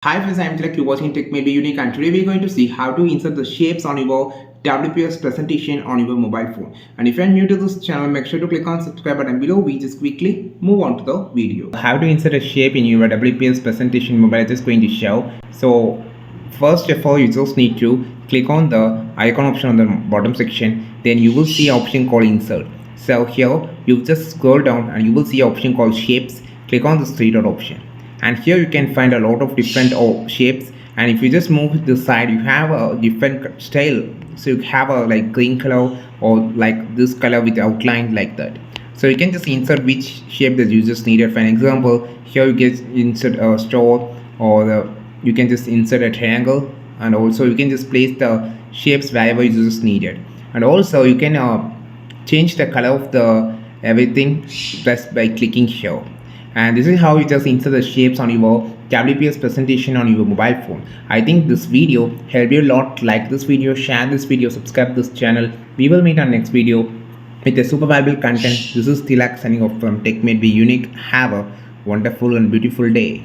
Hi friends, I am Tilak, you're watching Tech May Be Unique, and today we're going to see how to insert the shapes on your WPS presentation on your mobile phone. And if you're new to this channel, make sure to click on subscribe button below. We just quickly move on to the video. How to insert a shape in your WPS presentation mobile, I'm just going to show. So first of all, you just need to click on the icon option on the bottom section. Then you will see an option called insert. So here you just scroll down and you will see an option called shapes. Click on this three dot option, and here you can find a lot of different shapes. And if you just move this side, you have a different style. So you have a like green color or like this color with outline like that. So you can just insert which shape that you just needed. For an example, here you get insert a star, or you can just insert a triangle, and also you can just place the shapes wherever you just needed. And also you can change the color of the everything just by clicking here. And this is how you just insert the shapes on your WPS presentation on your mobile phone. I think this video helped you a lot. Like this video, share this video, subscribe this channel. We will meet on next video with a super valuable content. This is Tilak signing off from Tech Made Be Unique. Have a wonderful and beautiful day.